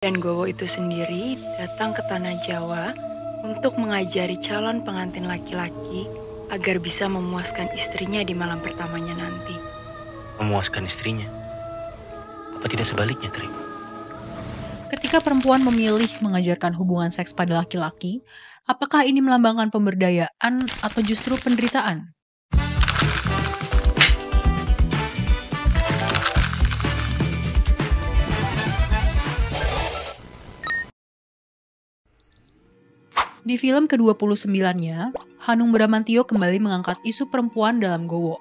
Dan Gowo itu sendiri datang ke tanah Jawa untuk mengajari calon pengantin laki-laki agar bisa memuaskan istrinya di malam pertamanya nanti. Memuaskan istrinya? Apa tidak sebaliknya, Tri? Ketika perempuan memilih mengajarkan hubungan seks pada laki-laki, apakah ini melambangkan pemberdayaan atau justru penderitaan? Di film ke-29-nya, Hanung Bramantyo kembali mengangkat isu perempuan dalam Gowo.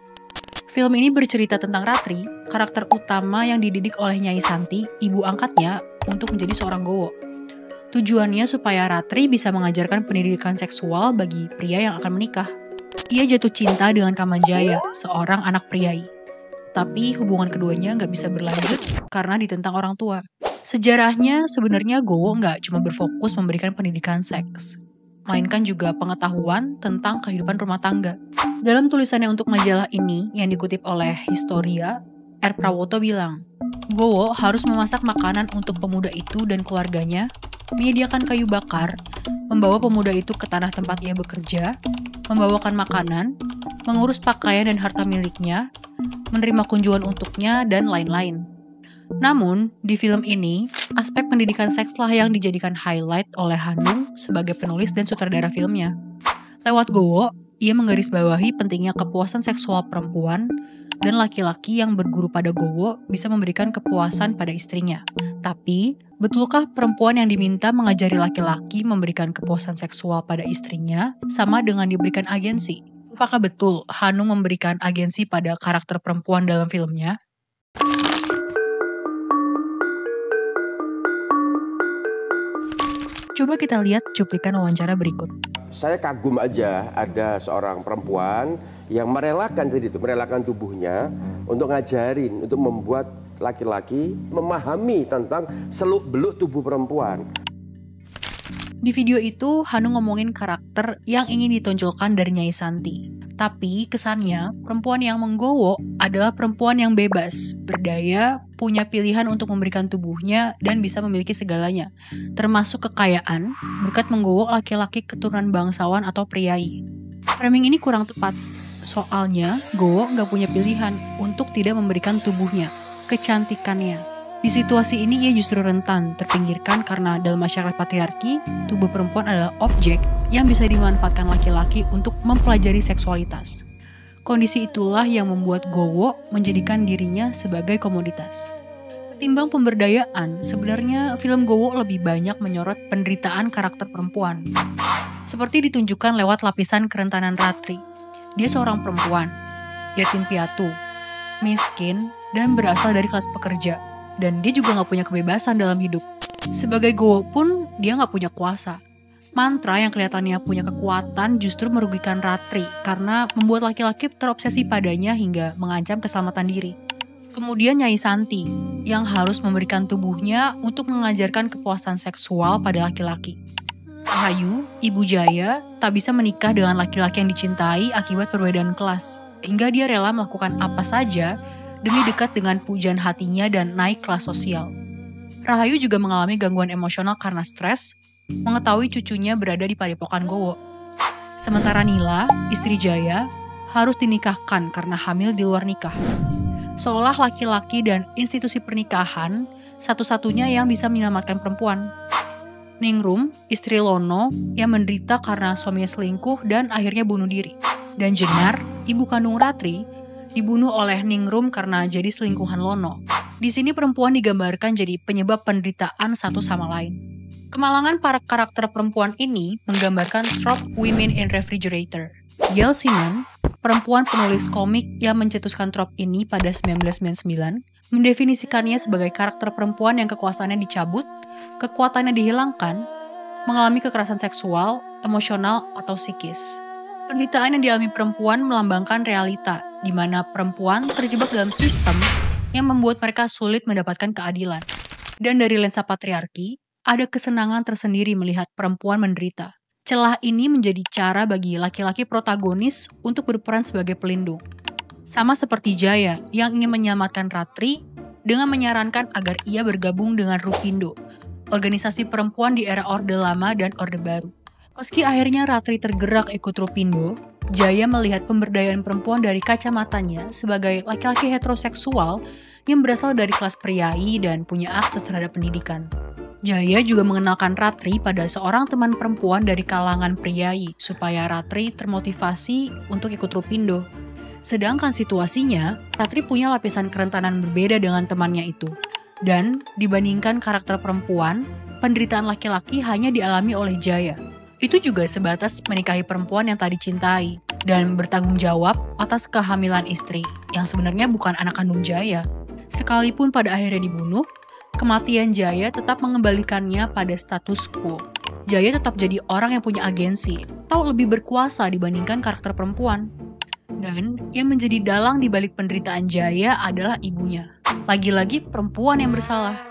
Film ini bercerita tentang Ratri, karakter utama yang dididik oleh Nyai Santi, ibu angkatnya, untuk menjadi seorang Gowo. Tujuannya supaya Ratri bisa mengajarkan pendidikan seksual bagi pria yang akan menikah. Ia jatuh cinta dengan Kamanjaya, seorang anak priai. Tapi hubungan keduanya nggak bisa berlanjut karena ditentang orang tua. Sejarahnya sebenarnya Gowo nggak cuma berfokus memberikan pendidikan seks, melainkan juga pengetahuan tentang kehidupan rumah tangga. Dalam tulisannya untuk majalah ini yang dikutip oleh Historia, R. Prawoto bilang, Gowo harus memasak makanan untuk pemuda itu dan keluarganya, menyediakan kayu bakar, membawa pemuda itu ke tanah tempat ia bekerja, membawakan makanan, mengurus pakaian dan harta miliknya, menerima kunjungan untuknya, dan lain-lain. Namun, di film ini, aspek pendidikan sekslah yang dijadikan highlight oleh Hanung sebagai penulis dan sutradara filmnya. Lewat Gowo, ia menggarisbawahi pentingnya kepuasan seksual perempuan dan laki-laki yang berguru pada Gowo bisa memberikan kepuasan pada istrinya. Tapi, betulkah perempuan yang diminta mengajari laki-laki memberikan kepuasan seksual pada istrinya sama dengan diberikan agensi? Apakah betul Hanung memberikan agensi pada karakter perempuan dalam filmnya? Coba kita lihat cuplikan wawancara berikut. Saya kagum aja ada seorang perempuan yang merelakan tubuhnya untuk ngajarin, untuk membuat laki-laki memahami tentang seluk-beluk tubuh perempuan. Di video itu, Hanung ngomongin karakter yang ingin ditonjolkan dari Nyai Santi. Tapi kesannya, perempuan yang menggowo adalah perempuan yang bebas, berdaya, punya pilihan untuk memberikan tubuhnya, dan bisa memiliki segalanya, termasuk kekayaan, berkat menggowo laki-laki keturunan bangsawan atau priai. Framing ini kurang tepat, soalnya Gowo nggak punya pilihan untuk tidak memberikan tubuhnya, kecantikannya. Di situasi ini ia justru rentan, terpinggirkan karena dalam masyarakat patriarki, tubuh perempuan adalah objek yang bisa dimanfaatkan laki-laki untuk mempelajari seksualitas. Kondisi itulah yang membuat Gowo menjadikan dirinya sebagai komoditas. Ketimbang pemberdayaan, sebenarnya film Gowo lebih banyak menyorot penderitaan karakter perempuan. Seperti ditunjukkan lewat lapisan kerentanan Ratri. Dia seorang perempuan, yatim piatu, miskin, dan berasal dari kelas pekerja. Dan dia juga gak punya kebebasan dalam hidup. Sebagai Gowo pun, dia gak punya kuasa. Mantra yang kelihatannya punya kekuatan justru merugikan Ratri karena membuat laki-laki terobsesi padanya hingga mengancam keselamatan diri. Kemudian Nyai Santi yang harus memberikan tubuhnya untuk mengajarkan kepuasan seksual pada laki-laki. Rahayu, Ibu Jaya, tak bisa menikah dengan laki-laki yang dicintai akibat perbedaan kelas, hingga dia rela melakukan apa saja demi dekat dengan pujaan hatinya dan naik kelas sosial. Rahayu juga mengalami gangguan emosional karena stres, mengetahui cucunya berada di padepokan Gowo. Sementara Nila, istri Jaya, harus dinikahkan karena hamil di luar nikah. Seolah laki-laki dan institusi pernikahan satu-satunya yang bisa menyelamatkan perempuan. Ningrum, istri Lono, yang menderita karena suaminya selingkuh dan akhirnya bunuh diri. Dan Jenar, ibu kandung Ratri, dibunuh oleh Ningrum karena jadi selingkuhan Lono. Di sini perempuan digambarkan jadi penyebab penderitaan satu sama lain. Kemalangan para karakter perempuan ini menggambarkan trope women in refrigerator. Gail Simon, perempuan penulis komik yang mencetuskan trope ini pada 1999, mendefinisikannya sebagai karakter perempuan yang kekuasaannya dicabut, kekuatannya dihilangkan, mengalami kekerasan seksual, emosional, atau psikis. Penderitaan yang dialami perempuan melambangkan realita, di mana perempuan terjebak dalam sistem yang membuat mereka sulit mendapatkan keadilan. Dan dari lensa patriarki, ada kesenangan tersendiri melihat perempuan menderita. Celah ini menjadi cara bagi laki-laki protagonis untuk berperan sebagai pelindung. Sama seperti Jaya yang ingin menyelamatkan Ratri dengan menyarankan agar ia bergabung dengan Rupindo, organisasi perempuan di era Orde Lama dan Orde Baru. Meski akhirnya Ratri tergerak ikut Rupindo, Jaya melihat pemberdayaan perempuan dari kacamatanya sebagai laki-laki heteroseksual yang berasal dari kelas priai dan punya akses terhadap pendidikan. Jaya juga mengenalkan Ratri pada seorang teman perempuan dari kalangan priai supaya Ratri termotivasi untuk ikut Rupindo. Sedangkan situasinya, Ratri punya lapisan kerentanan berbeda dengan temannya itu. Dan dibandingkan karakter perempuan, penderitaan laki-laki hanya dialami oleh Jaya. Itu juga sebatas menikahi perempuan yang tak dicintai dan bertanggung jawab atas kehamilan istri yang sebenarnya bukan anak kandung Jaya. Sekalipun pada akhirnya dibunuh, kematian Jaya tetap mengembalikannya pada status quo. Jaya tetap jadi orang yang punya agensi, atau lebih berkuasa dibandingkan karakter perempuan. Dan yang menjadi dalang di balik penderitaan Jaya adalah ibunya. Lagi-lagi perempuan yang bersalah.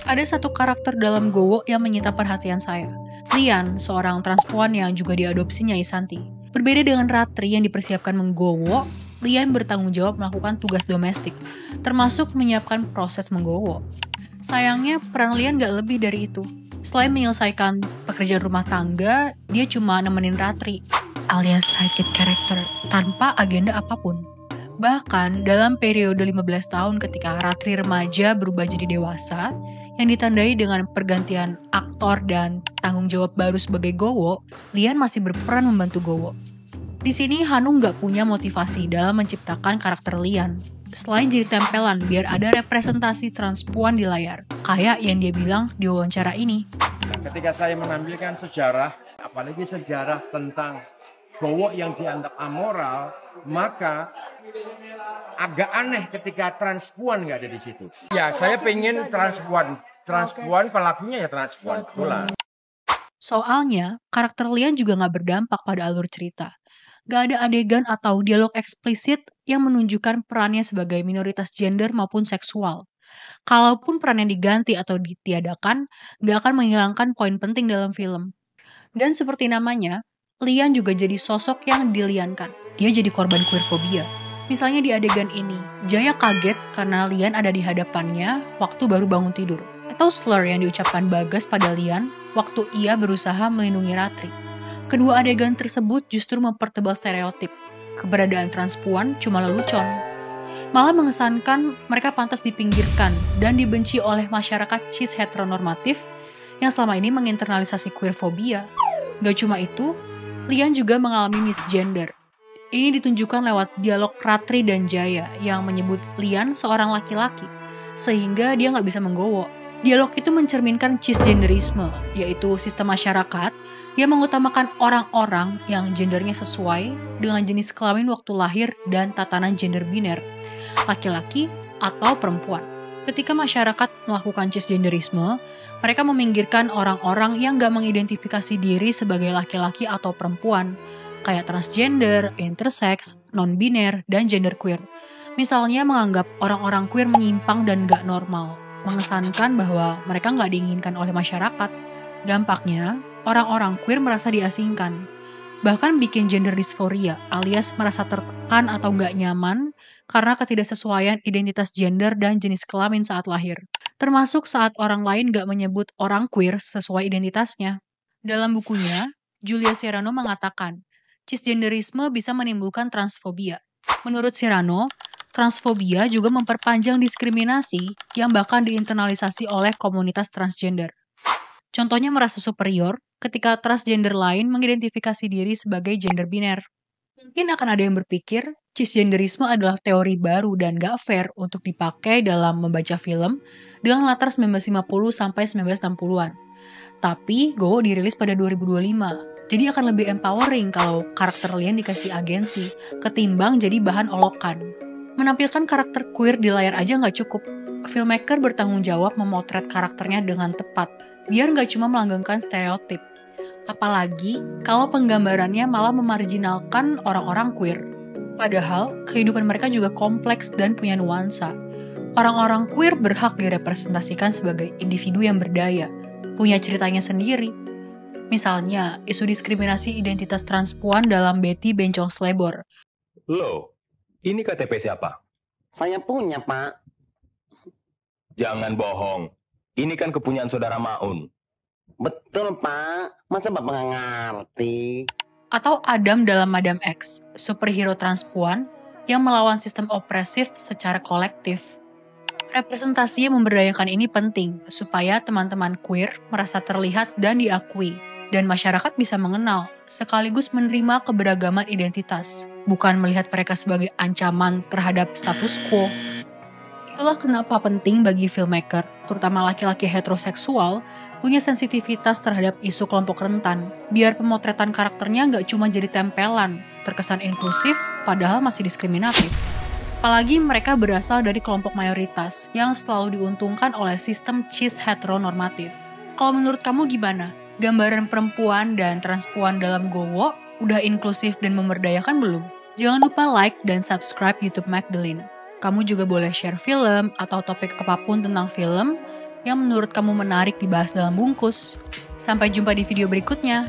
Ada satu karakter dalam Gowo yang menyita perhatian saya. Lian, seorang transpuan yang juga diadopsi Nyai Santi. Berbeda dengan Ratri yang dipersiapkan menggowo, Lian bertanggung jawab melakukan tugas domestik, termasuk menyiapkan proses menggowo. Sayangnya, peran Lian gak lebih dari itu. Selain menyelesaikan pekerjaan rumah tangga, dia cuma nemenin Ratri, alias sidekick character, tanpa agenda apapun. Bahkan, dalam periode 15 tahun ketika Ratri remaja berubah jadi dewasa, yang ditandai dengan pergantian aktor dan tanggung jawab baru sebagai Gowo, Lian masih berperan membantu Gowo. Di sini Hanung nggak punya motivasi dalam menciptakan karakter Lian, selain jadi tempelan biar ada representasi transpuan di layar, kayak yang dia bilang di wawancara ini. Ketika saya menampilkan sejarah, apalagi sejarah tentang Gowo yang dianggap amoral, maka agak aneh ketika transpuan nggak ada di situ. Ya, saya pengen transpuan pelakunya ya transpuan pula. Soalnya, karakter Lian juga nggak berdampak pada alur cerita. Gak ada adegan atau dialog eksplisit yang menunjukkan perannya sebagai minoritas gender maupun seksual. Kalaupun perannya diganti atau ditiadakan, gak akan menghilangkan poin penting dalam film. Dan seperti namanya, Lian juga jadi sosok yang diliankan. Dia jadi korban queerphobia. Misalnya di adegan ini, Jaya kaget karena Lian ada di hadapannya waktu baru bangun tidur. Atau slur yang diucapkan Bagas pada Lian waktu ia berusaha melindungi Ratri. Kedua adegan tersebut justru mempertebal stereotip. Keberadaan transpuan cuma lelucon. Malah mengesankan mereka pantas dipinggirkan dan dibenci oleh masyarakat cis heteronormatif yang selama ini menginternalisasi queerphobia. Gak cuma itu, Lian juga mengalami misgender. Ini ditunjukkan lewat dialog Ratri dan Jaya yang menyebut Lian seorang laki-laki, sehingga dia nggak bisa menggowo. Dialog itu mencerminkan cisgenderisme, yaitu sistem masyarakat yang mengutamakan orang-orang yang gendernya sesuai dengan jenis kelamin waktu lahir dan tatanan gender biner, laki-laki atau perempuan. Ketika masyarakat melakukan cisgenderisme, mereka meminggirkan orang-orang yang gak mengidentifikasi diri sebagai laki-laki atau perempuan, kayak transgender, intersex, non-biner, dan genderqueer. Misalnya menganggap orang-orang queer menyimpang dan gak normal, mengesankan bahwa mereka gak diinginkan oleh masyarakat. Dampaknya, orang-orang queer merasa diasingkan, bahkan bikin gender dysphoria alias merasa tertekan atau gak nyaman karena ketidaksesuaian identitas gender dan jenis kelamin saat lahir. Termasuk saat orang lain gak menyebut orang queer sesuai identitasnya. Dalam bukunya, Julia Serrano mengatakan, cisgenderisme bisa menimbulkan transfobia. Menurut Serrano, transfobia juga memperpanjang diskriminasi yang bahkan diinternalisasi oleh komunitas transgender. Contohnya merasa superior ketika transgender lain mengidentifikasi diri sebagai gender biner. Mungkin akan ada yang berpikir, cisgenderisme adalah teori baru dan gak fair untuk dipakai dalam membaca film dengan latar 1950-1960-an. Tapi, Gowo dirilis pada 2025, jadi akan lebih empowering kalau karakter Lian dikasih agensi, ketimbang jadi bahan olokan. Menampilkan karakter queer di layar aja gak cukup. Filmmaker bertanggung jawab memotret karakternya dengan tepat, biar gak cuma melanggengkan stereotip. Apalagi kalau penggambarannya malah memarginalkan orang-orang queer. Padahal, kehidupan mereka juga kompleks dan punya nuansa. Orang-orang queer berhak direpresentasikan sebagai individu yang berdaya, punya ceritanya sendiri. Misalnya, isu diskriminasi identitas transpuan dalam Betty Bencong Slebor. Loh, ini KTP siapa? Saya punya, Pak. Jangan bohong. Ini kan kepunyaan saudara Maun. Betul, Pak. Masa Bapak nggak ngerti? Atau Adam dalam Madam X, superhero transpuan yang melawan sistem opresif secara kolektif. Representasi yang memberdayakan ini penting supaya teman-teman queer merasa terlihat dan diakui, dan masyarakat bisa mengenal sekaligus menerima keberagaman identitas, bukan melihat mereka sebagai ancaman terhadap status quo. Itulah kenapa penting bagi filmmaker, terutama laki-laki heteroseksual, punya sensitivitas terhadap isu kelompok rentan, biar pemotretan karakternya nggak cuma jadi tempelan, terkesan inklusif, padahal masih diskriminatif. Apalagi mereka berasal dari kelompok mayoritas yang selalu diuntungkan oleh sistem cis heteronormatif. Kalau menurut kamu gimana? Gambaran perempuan dan transpuan dalam Gowo udah inklusif dan memberdayakan belum? Jangan lupa like dan subscribe YouTube Magdalene. Kamu juga boleh share film atau topik apapun tentang film yang menurut kamu menarik dibahas dalam bungkus. Sampai jumpa di video berikutnya.